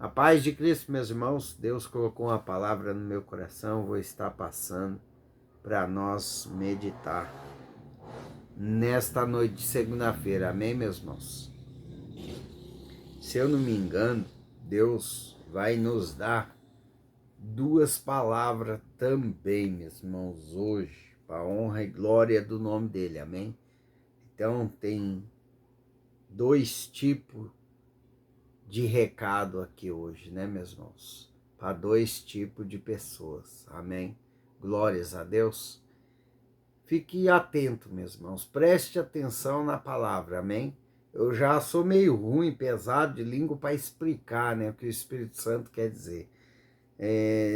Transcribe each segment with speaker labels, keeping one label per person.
Speaker 1: A paz de Cristo, meus irmãos, Deus colocou uma palavra no meu coração, vou estar passando para nós meditar nesta noite de segunda-feira, amém, meus irmãos? Se eu não me engano, Deus vai nos dar duas palavras também, meus irmãos, hoje, para a honra e glória do nome dele, amém? Então, tem dois tipos de recado aqui hoje, né, meus irmãos? Para dois tipos de pessoas, amém? Glórias a Deus. Fique atento, meus irmãos, preste atenção na palavra, amém? Eu já sou meio ruim, pesado de língua para explicar, né, o que o Espírito Santo quer dizer.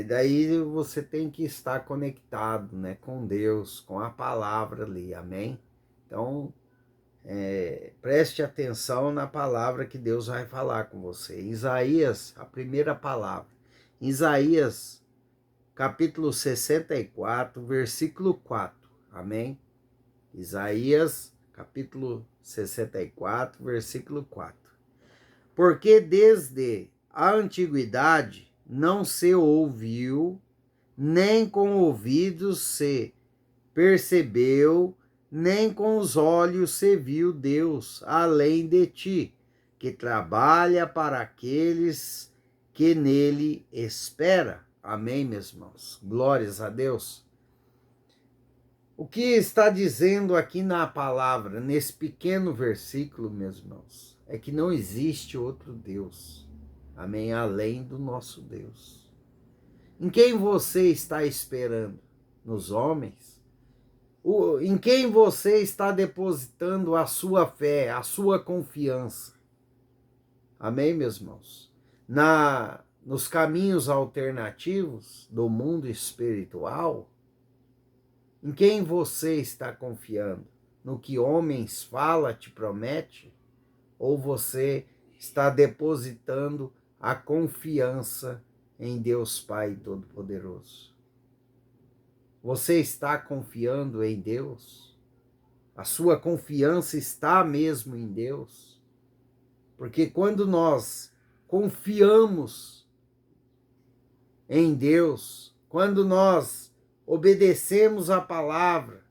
Speaker 1: Daí você tem que estar conectado, né, com Deus, com a palavra ali, amém? Então, preste atenção na palavra que Deus vai falar com você. Isaías, a primeira palavra. Isaías, capítulo 64, versículo 4. Amém? Isaías, capítulo 64, versículo 4. Porque desde a antiguidade não se ouviu, nem com ouvidos se percebeu, nem com os olhos se viu Deus além de ti, que trabalha para aqueles que nele espera. Amém, meus irmãos? Glórias a Deus. O que está dizendo aqui na palavra, nesse pequeno versículo, meus irmãos, é que não existe outro Deus, amém, além do nosso Deus. Em quem você está esperando? Nos homens? Em quem você está depositando a sua fé, a sua confiança? Amém, meus irmãos? Nos caminhos alternativos do mundo espiritual? Em quem você está confiando? No que homens falam, te promete? Ou você está depositando a confiança em Deus Pai Todo-Poderoso? Você está confiando em Deus? A sua confiança está mesmo em Deus? Porque quando nós confiamos em Deus, quando nós obedecemos a palavra,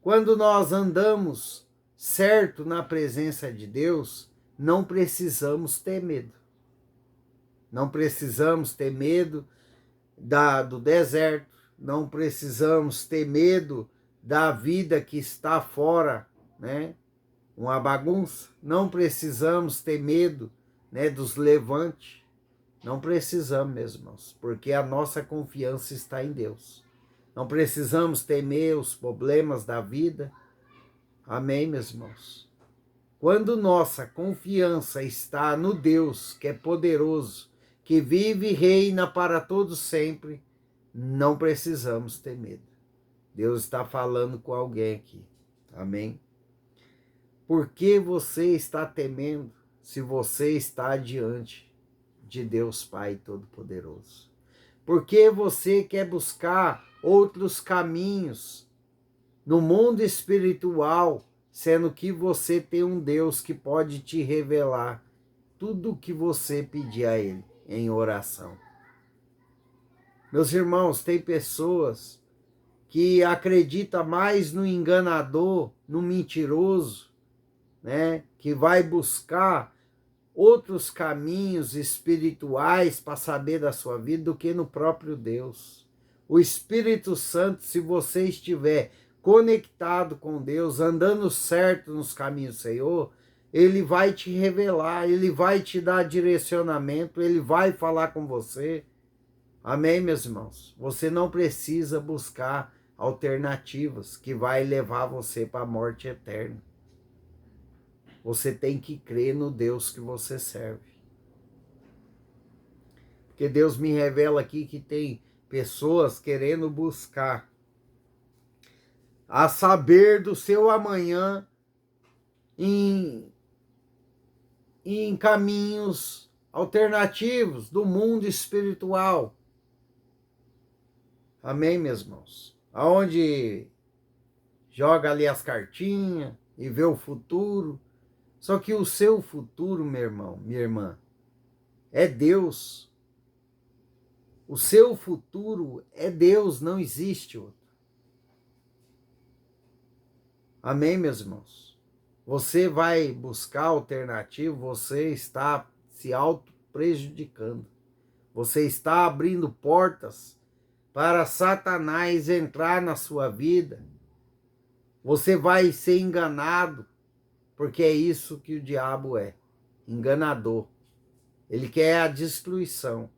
Speaker 1: quando nós andamos certo na presença de Deus, não precisamos ter medo. Não precisamos ter medo do deserto, não precisamos ter medo da vida que está fora, né? Uma bagunça. Não precisamos ter medo, né, dos levantes. Não precisamos, meus irmãos, porque a nossa confiança está em Deus. Não precisamos temer os problemas da vida. Amém, meus irmãos? Quando nossa confiança está no Deus que é poderoso, que vive e reina para todos sempre, não precisamos ter medo. Deus está falando com alguém aqui. Amém? Por que você está temendo se você está diante de Deus Pai Todo-Poderoso? Por que você quer buscar outros caminhos no mundo espiritual, sendo que você tem um Deus que pode te revelar tudo o que você pedir a Ele em oração? Meus irmãos, tem pessoas que acreditam mais no enganador, no mentiroso, né? Que vai buscar outros caminhos espirituais para saber da sua vida do que no próprio Deus. O Espírito Santo, se você estiver conectado com Deus, andando certo nos caminhos do Senhor, ele vai te revelar, ele vai te dar direcionamento, ele vai falar com você. Amém, meus irmãos? Você não precisa buscar alternativas que vai levar você para a morte eterna. Você tem que crer no Deus que você serve. Porque Deus me revela aqui que tem pessoas querendo buscar a saber do seu amanhã em caminhos alternativos do mundo espiritual. Amém, meus irmãos? Aonde joga ali as cartinhas e vê o futuro. Só que o seu futuro, meu irmão, minha irmã, é Deus. O seu futuro é Deus, não existe outro. Amém, meus irmãos? Você vai buscar alternativo, você está se auto-prejudicando. Você está abrindo portas para Satanás entrar na sua vida. Você vai ser enganado, porque é isso que o diabo é, enganador. Ele quer a destruição.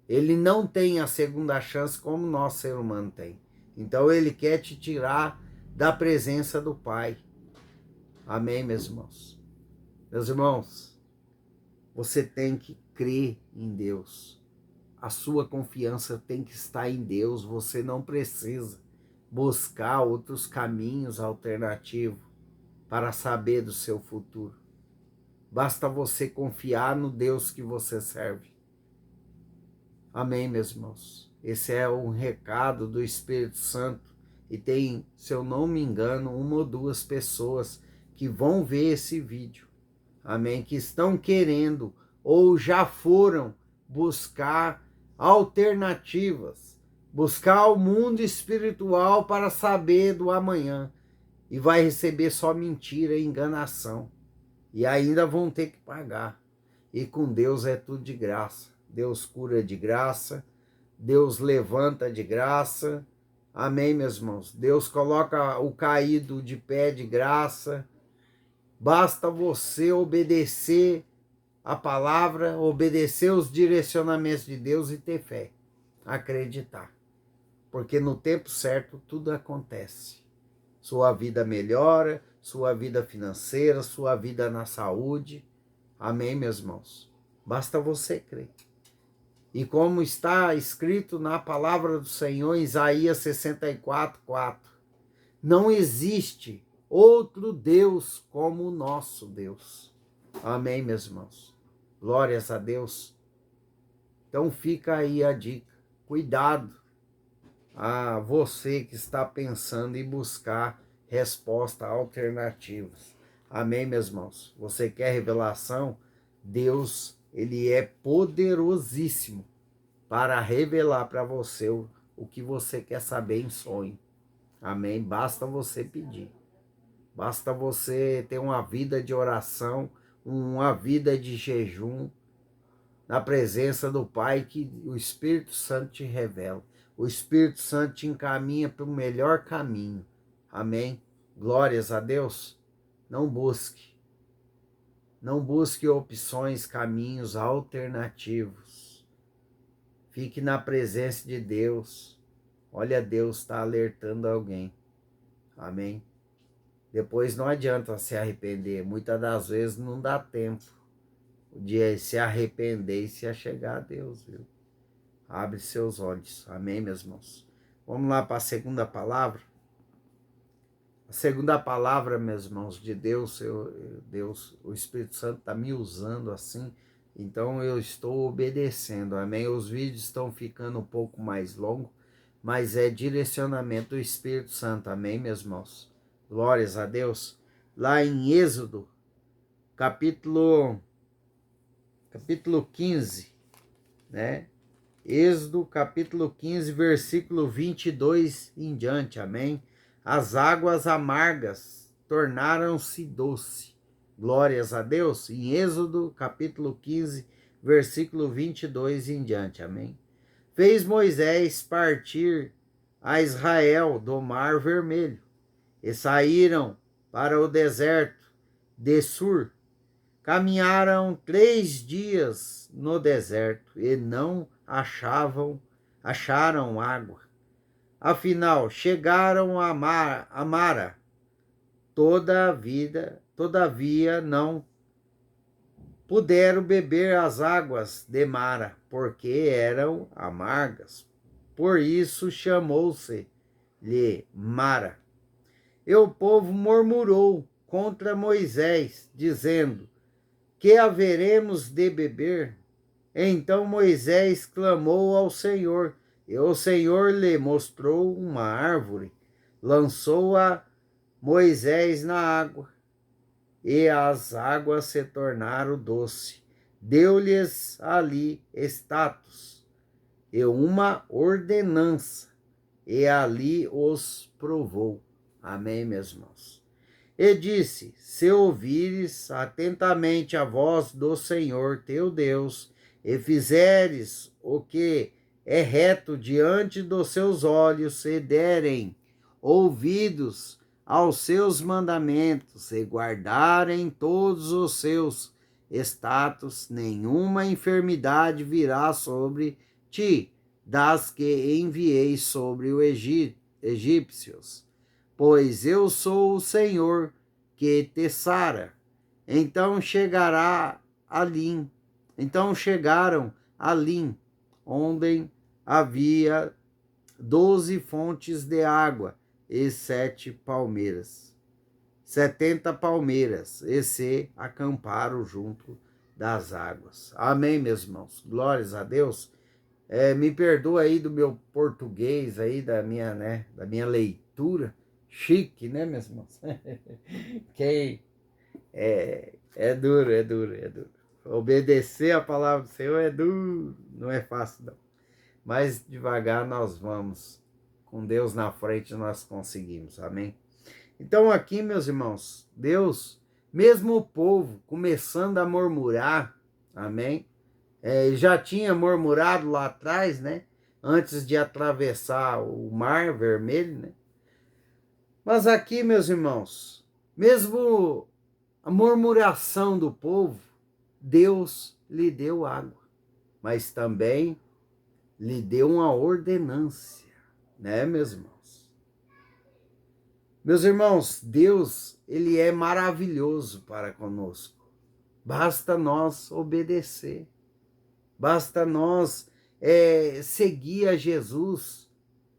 Speaker 1: Ele não tem a segunda chance como nós, ser humano, tem. Então ele quer te tirar da presença do Pai. Amém, meus irmãos? Meus irmãos, você tem que crer em Deus. A sua confiança tem que estar em Deus. Você não precisa buscar outros caminhos alternativos para saber do seu futuro. Basta você confiar no Deus que você serve. Amém, meus irmãos? Esse é um recado do Espírito Santo. E tem, se eu não me engano, 1 ou 2 pessoas que vão ver esse vídeo. Amém? Que estão querendo ou já foram buscar alternativas. Buscar o mundo espiritual para saber do amanhã. E vai receber só mentira e enganação. E ainda vão ter que pagar. E com Deus é tudo de graça. Deus cura de graça, Deus levanta de graça, amém, meus irmãos? Deus coloca o caído de pé de graça, basta você obedecer a palavra, obedecer os direcionamentos de Deus e ter fé, acreditar, porque no tempo certo tudo acontece. Sua vida melhora, sua vida financeira, sua vida na saúde, amém, meus irmãos? Basta você crer. E como está escrito na palavra do Senhor, em Isaías 64:4, não existe outro Deus como o nosso Deus. Amém, meus irmãos? Glórias a Deus. Então fica aí a dica. Cuidado a você que está pensando em buscar respostas alternativas. Amém, meus irmãos? Você quer revelação? Deus, ele é poderosíssimo para revelar para você o que você quer saber em sonho. Amém? Basta você pedir. Basta você ter uma vida de oração, uma vida de jejum, na presença do Pai, que o Espírito Santo te revela. O Espírito Santo te encaminha para o melhor caminho. Amém? Glórias a Deus. Não busque. Não busque opções, caminhos alternativos. Fique na presença de Deus. Olha, Deus está alertando alguém. Amém? Depois não adianta se arrepender. Muitas das vezes não dá tempo de se arrepender e se achegar a Deus, viu? Abre seus olhos. Amém, meus irmãos? Vamos lá para a segunda palavra. A segunda palavra, meus irmãos, de Deus, Deus, o Espírito Santo está me usando assim, então eu estou obedecendo, amém? Os vídeos estão ficando um pouco mais longos, mas é direcionamento do Espírito Santo, amém, meus irmãos? Glórias a Deus. Lá em Êxodo, capítulo 15, né? Êxodo, capítulo 15, versículo 22 em diante, amém? As águas amargas tornaram-se doce. Glórias a Deus. Em Êxodo, capítulo 15, versículo 22 em diante, amém? Fez Moisés partir a Israel do Mar Vermelho, e saíram para o deserto de Sur. Caminharam 3 dias no deserto e não acharam água. Afinal, chegaram a Mara. Todavia não puderam beber as águas de Mara, porque eram amargas. Por isso chamou-se-lhe Mara. E o povo murmurou contra Moisés, dizendo: que haveremos de beber? Então Moisés clamou ao Senhor, e o Senhor lhe mostrou uma árvore. Lançou-a Moisés na água, e as águas se tornaram doce. deu-lhes ali status e uma ordenança, e ali os provou. Amém, meus irmãos? E disse: se ouvires atentamente a voz do Senhor teu Deus, e fizeres o que é reto diante dos seus olhos, e derem ouvidos aos seus mandamentos, e guardarem todos os seus estados, nenhuma enfermidade virá sobre ti, das que enviei sobre os egípcios, pois eu sou o Senhor que te sara. Então chegaram a Lim, onde havia 12 fontes de água e 70 palmeiras, e se acamparam junto das águas. Amém, meus irmãos? Glórias a Deus. Me perdoa aí do meu português aí, da minha leitura. Chique, né, meus irmãos? Que é duro. Obedecer a palavra do Senhor é duro, não é fácil não. Mas devagar nós vamos. Com Deus na frente nós conseguimos, amém? Então aqui, meus irmãos, Deus, mesmo o povo começando a murmurar, amém? Já tinha murmurado lá atrás, né? Antes de atravessar o Mar Vermelho, né? Mas aqui, meus irmãos, mesmo a murmuração do povo, Deus lhe deu água, mas também lhe deu uma ordenância, né, meus irmãos? Meus irmãos, Deus, ele é maravilhoso para conosco. Basta nós obedecer. Basta nós seguir a Jesus.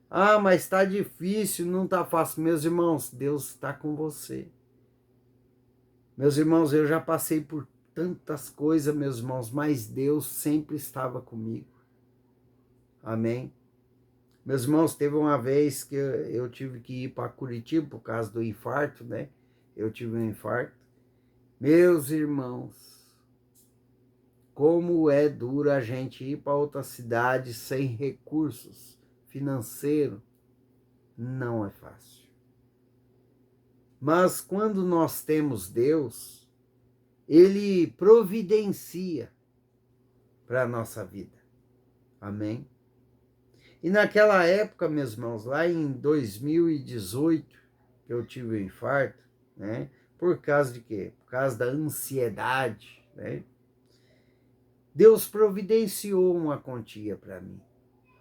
Speaker 1: Ah, mas está difícil, não está fácil. Meus irmãos, Deus está com você. Meus irmãos, eu já passei por tantas coisas, meus irmãos, mas Deus sempre estava comigo. Amém? Meus irmãos, teve uma vez que eu tive que ir para Curitiba por causa do infarto, né? Eu tive um infarto. Meus irmãos, como é duro a gente ir para outra cidade sem recursos financeiros. Não é fácil. Mas quando nós temos Deus, Ele providencia para a nossa vida. Amém? E naquela época, meus irmãos, lá em 2018, que eu tive um infarto, né? Por causa de quê? Por causa da ansiedade, né? Deus providenciou uma quantia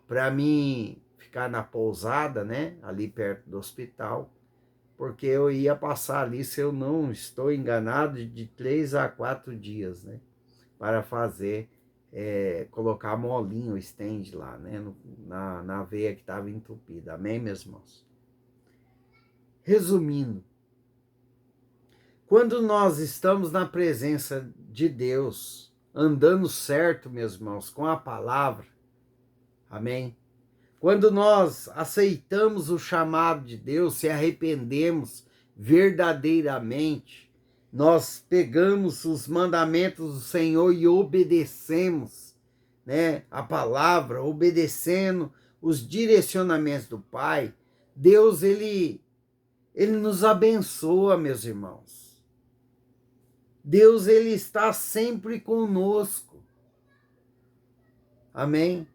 Speaker 1: para mim ficar na pousada, né? Ali perto do hospital, porque eu ia passar ali, se eu não estou enganado, de 3 a 4 dias, né? Para fazer, colocar molinho, o stand lá, né? Na veia que estava entupida. Amém, meus irmãos? Resumindo, quando nós estamos na presença de Deus, andando certo, meus irmãos, com a palavra, amém? Quando nós aceitamos o chamado de Deus, se arrependemos verdadeiramente, nós pegamos os mandamentos do Senhor e obedecemos, né, a palavra, obedecendo os direcionamentos do Pai, Deus, ele nos abençoa, meus irmãos. Deus, ele está sempre conosco. Amém?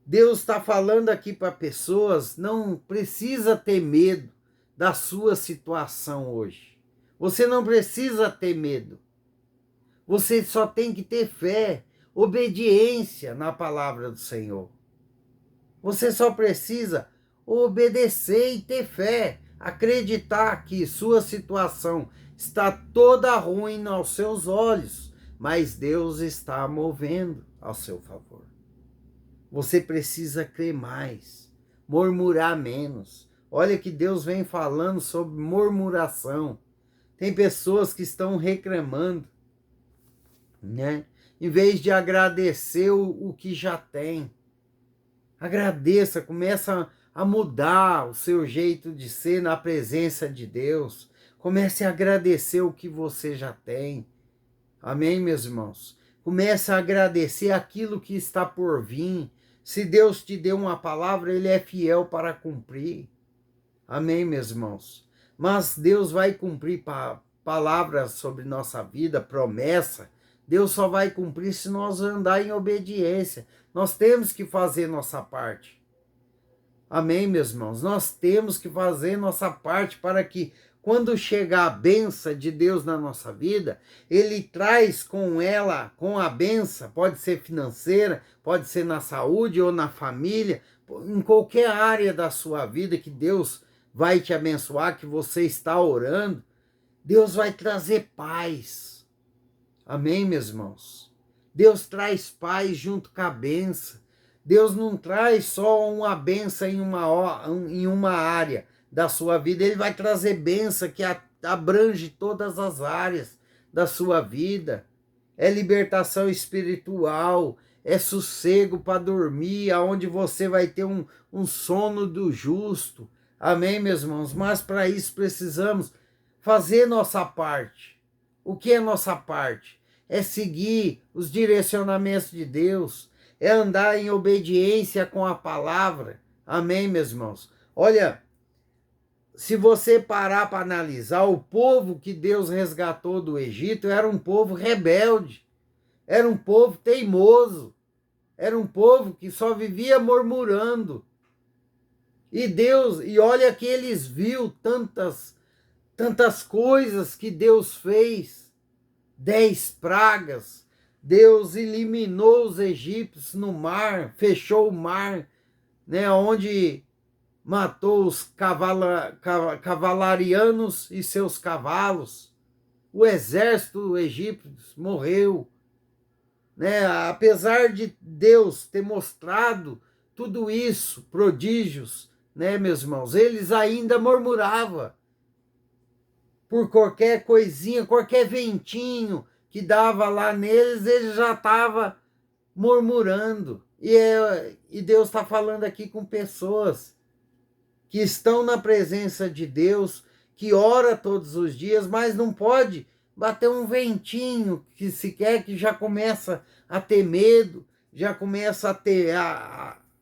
Speaker 1: Deus está falando aqui para pessoas, não precisa ter medo da sua situação hoje. Você não precisa ter medo. Você só tem que ter fé, obediência na palavra do Senhor. Você só precisa obedecer e ter fé, acreditar que sua situação está toda ruim aos seus olhos, mas Deus está movendo ao seu favor. Você precisa crer mais, murmurar menos. Olha que Deus vem falando sobre murmuração. Tem pessoas que estão reclamando, né? Em vez de agradecer o que já tem. Agradeça, começa a mudar o seu jeito de ser na presença de Deus. Comece a agradecer o que você já tem. Amém, meus irmãos? Comece a agradecer aquilo que está por vir. Se Deus te deu uma palavra, Ele é fiel para cumprir. Amém, meus irmãos? Mas Deus vai cumprir palavras sobre nossa vida, promessa. Deus só vai cumprir se nós andar em obediência. Nós temos que fazer nossa parte. Amém, meus irmãos? Nós temos que fazer nossa parte para que, quando chegar a bênção de Deus na nossa vida, Ele traz com ela, com a bênção, pode ser financeira, pode ser na saúde ou na família, em qualquer área da sua vida que Deus vai te abençoar, que você está orando, Deus vai trazer paz. Amém, meus irmãos? Deus traz paz junto com a bênção. Deus não traz só uma bênção em uma área da sua vida, Ele vai trazer bênção que abrange todas as áreas da sua vida. É libertação espiritual, é sossego para dormir, aonde você vai ter um sono do justo. Amém, meus irmãos? Mas para isso precisamos fazer nossa parte. O que é nossa parte? É seguir os direcionamentos de Deus, é andar em obediência com a palavra. Amém, meus irmãos? Olha, se você parar para analisar, o povo que Deus resgatou do Egito era um povo rebelde, era um povo teimoso, era um povo que só vivia murmurando. E olha que eles viu tantas coisas que Deus fez, 10 pragas, Deus eliminou os egípcios no mar, fechou o mar, né, onde matou os cavalarianos e seus cavalos. O exército egípcio morreu, né? Apesar de Deus ter mostrado tudo isso, prodígios, né, meus irmãos, eles ainda murmuravam por qualquer coisinha, qualquer ventinho que dava lá neles, eles já estavam murmurando. E Deus está falando aqui com pessoas que estão na presença de Deus, que ora todos os dias, mas não pode bater um ventinho que sequer que já começa a ter medo, já começa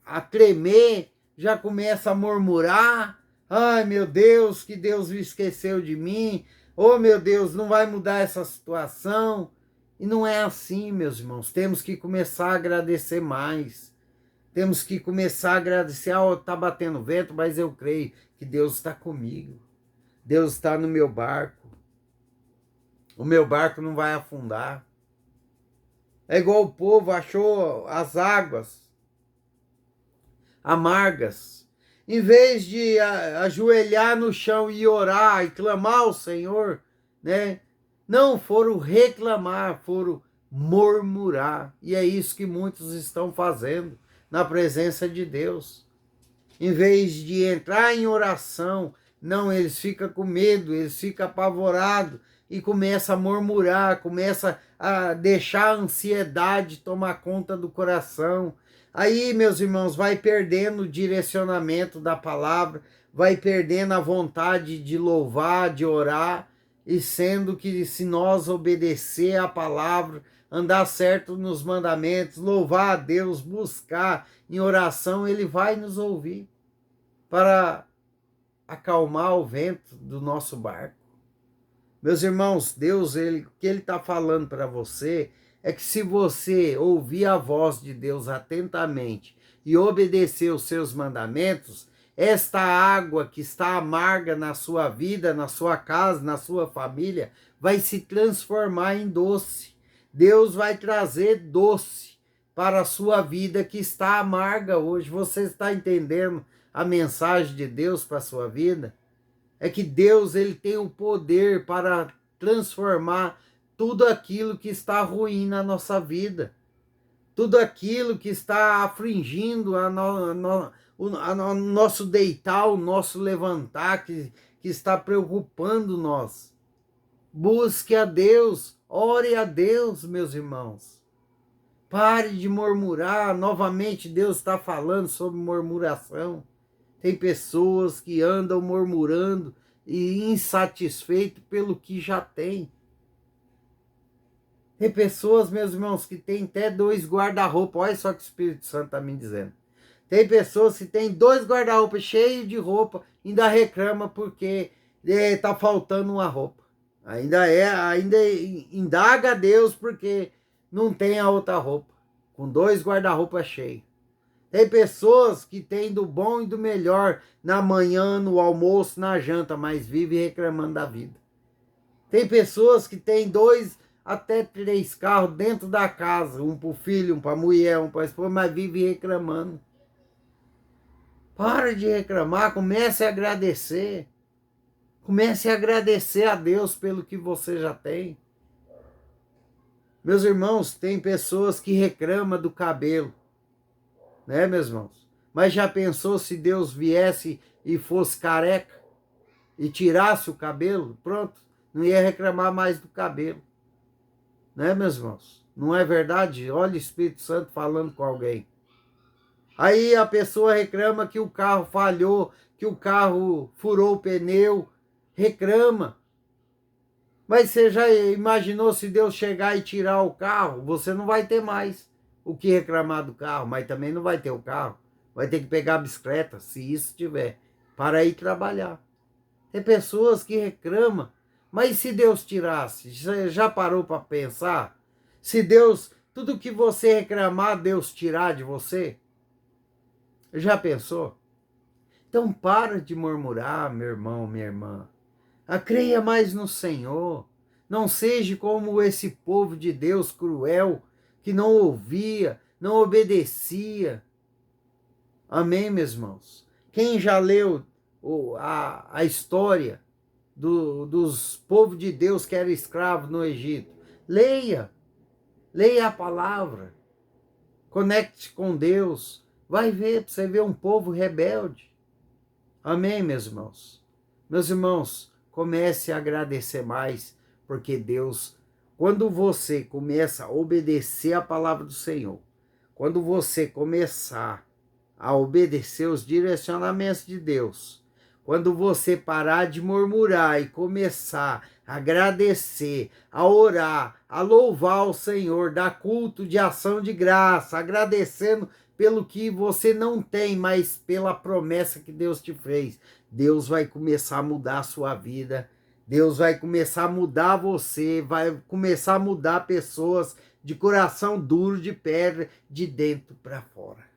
Speaker 1: a tremer, já começa a murmurar. Ai, meu Deus, que Deus me esqueceu de mim. Oh, meu Deus, não vai mudar essa situação. E não é assim, meus irmãos. Temos que começar a agradecer mais. Temos que começar a agradecer. Está batendo vento, mas eu creio que Deus está comigo. Deus está no meu barco. O meu barco não vai afundar. É igual o povo achou as águas amargas. Em vez de ajoelhar no chão e orar e clamar ao Senhor, né? Não, foram reclamar, foram murmurar. E é isso que muitos estão fazendo na presença de Deus. Em vez de entrar em oração, não, eles ficam com medo, eles ficam apavorados e começam a murmurar, começam a deixar a ansiedade tomar conta do coração. Aí, meus irmãos, vai perdendo o direcionamento da palavra, vai perdendo a vontade de louvar, de orar, e sendo que se nós obedecer a palavra, andar certo nos mandamentos, louvar a Deus, buscar em oração, Ele vai nos ouvir para acalmar o vento do nosso barco. Meus irmãos, Deus, o que Ele está falando para você é que se você ouvir a voz de Deus atentamente e obedecer os seus mandamentos, esta água que está amarga na sua vida, na sua casa, na sua família, vai se transformar em doce. Deus vai trazer doce para a sua vida que está amarga hoje. Você está entendendo a mensagem de Deus para a sua vida? É que Deus, Ele tem o poder para transformar tudo aquilo que está ruim na nossa vida, tudo aquilo que está afligindo o nosso deitar, o nosso levantar, que está preocupando nós. Busque a Deus, ore a Deus, meus irmãos. Pare de murmurar. Novamente Deus está falando sobre murmuração. Tem pessoas que andam murmurando e insatisfeitos pelo que já tem. Tem pessoas, meus irmãos, que tem até 2 guarda-roupa. Olha só que o Espírito Santo está me dizendo. Tem pessoas que tem 2 guarda-roupa cheios de roupa, ainda reclama porque tá faltando uma roupa. Ainda indaga a Deus porque não tem a outra roupa. Com 2 guarda-roupa cheios. Tem pessoas que têm do bom e do melhor na manhã, no almoço, na janta, mas vive reclamando da vida. Tem pessoas que têm 2 até 3 carros dentro da casa, um para o filho, um para a mulher, um para a esposa, mas vive reclamando. Para de reclamar, comece a agradecer. Comece a agradecer a Deus pelo que você já tem. Meus irmãos, tem pessoas que reclamam do cabelo, né, meus irmãos? Mas já pensou se Deus viesse e fosse careca e tirasse o cabelo? Pronto, não ia reclamar mais do cabelo, né, meus irmãos? Não é verdade? Olha o Espírito Santo falando com alguém. Aí a pessoa reclama que o carro falhou, que o carro furou o pneu, reclama. Mas você já imaginou se Deus chegar e tirar o carro? Você não vai ter mais o que reclamar do carro, mas também não vai ter o carro. Vai ter que pegar a bicicleta, se isso tiver, para ir trabalhar. Tem pessoas que reclamam, mas e se Deus tirasse? Você já parou para pensar? Se Deus, tudo que você reclamar, Deus tirar de você? Já pensou? Então para de murmurar, meu irmão, minha irmã. Creia mais no Senhor. Não seja como esse povo de Deus cruel, que não ouvia, não obedecia. Amém, meus irmãos? Quem já leu a história dos povos de Deus que eram escravos no Egito? Leia. Leia a palavra. Conecte com Deus. Vai ver, para você ver um povo rebelde. Amém, meus irmãos? Meus irmãos, comece a agradecer mais, porque Deus, quando você começa a obedecer a palavra do Senhor, quando você começar a obedecer os direcionamentos de Deus, quando você parar de murmurar e começar a agradecer, a orar, a louvar o Senhor, dar culto de ação de graça, agradecendo pelo que você não tem, mas pela promessa que Deus te fez, Deus vai começar a mudar a sua vida, Deus vai começar a mudar você, vai começar a mudar pessoas de coração duro, de pedra, de dentro para fora.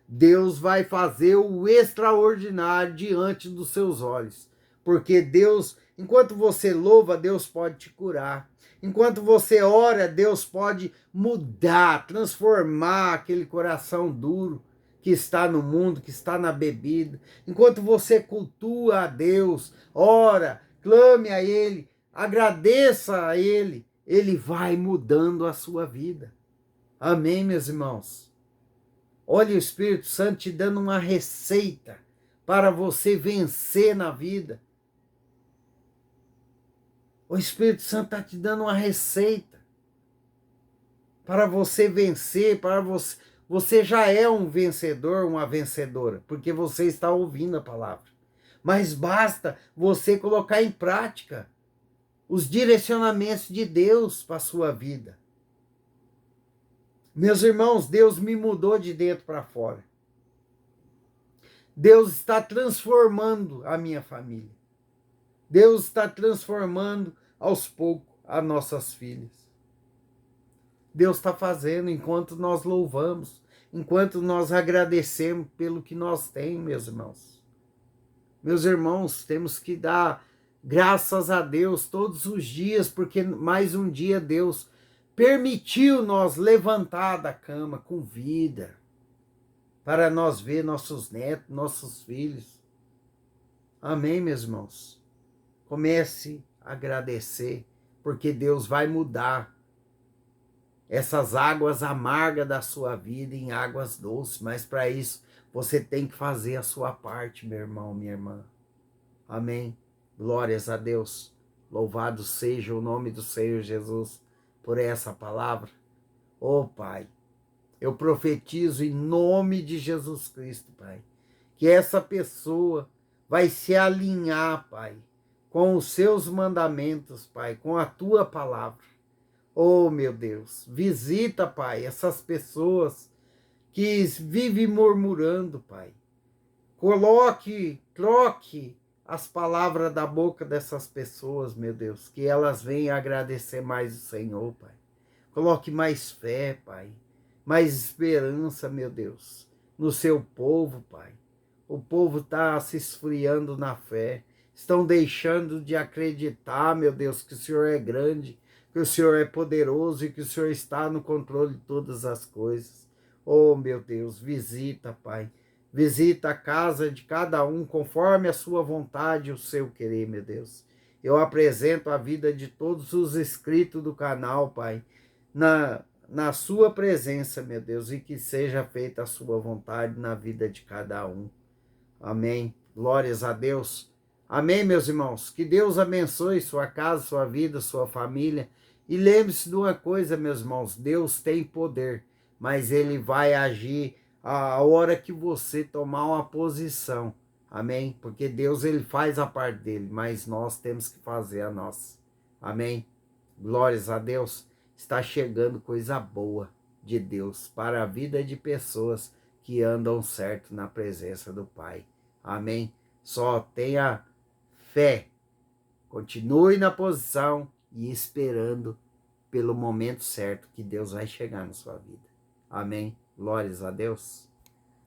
Speaker 1: Deus vai fazer o extraordinário diante dos seus olhos. Porque Deus, enquanto você louva, Deus pode te curar. Enquanto você ora, Deus pode mudar, transformar aquele coração duro que está no mundo, que está na bebida. Enquanto você cultua a Deus, ora, clame a Ele, agradeça a Ele, Ele vai mudando a sua vida. Amém, meus irmãos? Olha o Espírito Santo te dando uma receita para você vencer na vida. O Espírito Santo está te dando uma receita para você vencer, para você. Você já é um vencedor, uma vencedora, porque você está ouvindo a palavra. Mas basta você colocar em prática os direcionamentos de Deus para a sua vida. Meus irmãos, Deus me mudou de dentro para fora. Deus está transformando a minha família. Deus está transformando aos poucos as nossas filhas. Deus está fazendo enquanto nós louvamos, enquanto nós agradecemos pelo que nós temos, meus irmãos. Meus irmãos, temos que dar graças a Deus todos os dias, porque mais um dia Deus permitiu nós levantar da cama com vida, para nós ver nossos netos, nossos filhos. Amém, meus irmãos? Comece a agradecer, porque Deus vai mudar essas águas amargas da sua vida em águas doces, mas para isso você tem que fazer a sua parte, meu irmão, minha irmã. Amém? Glórias a Deus. Louvado seja o nome do Senhor Jesus por essa palavra. Oh, Pai, eu profetizo em nome de Jesus Cristo, Pai, que essa pessoa vai se alinhar, Pai, com os seus mandamentos, Pai, com a tua palavra. Oh, meu Deus, visita, Pai, essas pessoas que vivem murmurando, Pai. Troque as palavras da boca dessas pessoas, meu Deus, que elas venham agradecer mais o Senhor, Pai. Coloque mais fé, Pai, mais esperança, meu Deus, no seu povo, Pai. O povo está se esfriando na fé, estão deixando de acreditar, meu Deus, que o Senhor é grande, que o Senhor é poderoso e que o Senhor está no controle de todas as coisas. Oh, meu Deus, visita, Pai. Visita a casa de cada um conforme a sua vontade e o seu querer, meu Deus. Eu apresento a vida de todos os inscritos do canal, Pai, na sua presença, meu Deus, e que seja feita a sua vontade na vida de cada um. Amém. Glórias a Deus. Amém, meus irmãos. Que Deus abençoe sua casa, sua vida, sua família. E lembre-se de uma coisa, meus irmãos, Deus tem poder, mas Ele vai agir a hora que você tomar uma posição. Amém? Porque Deus, Ele faz a parte dele, mas nós temos que fazer a nossa. Amém? Glórias a Deus. Está chegando coisa boa de Deus para a vida de pessoas que andam certo na presença do Pai. Amém? Só tenha fé. Continue na posição e esperando pelo momento certo que Deus vai chegar na sua vida. Amém? Glórias a Deus.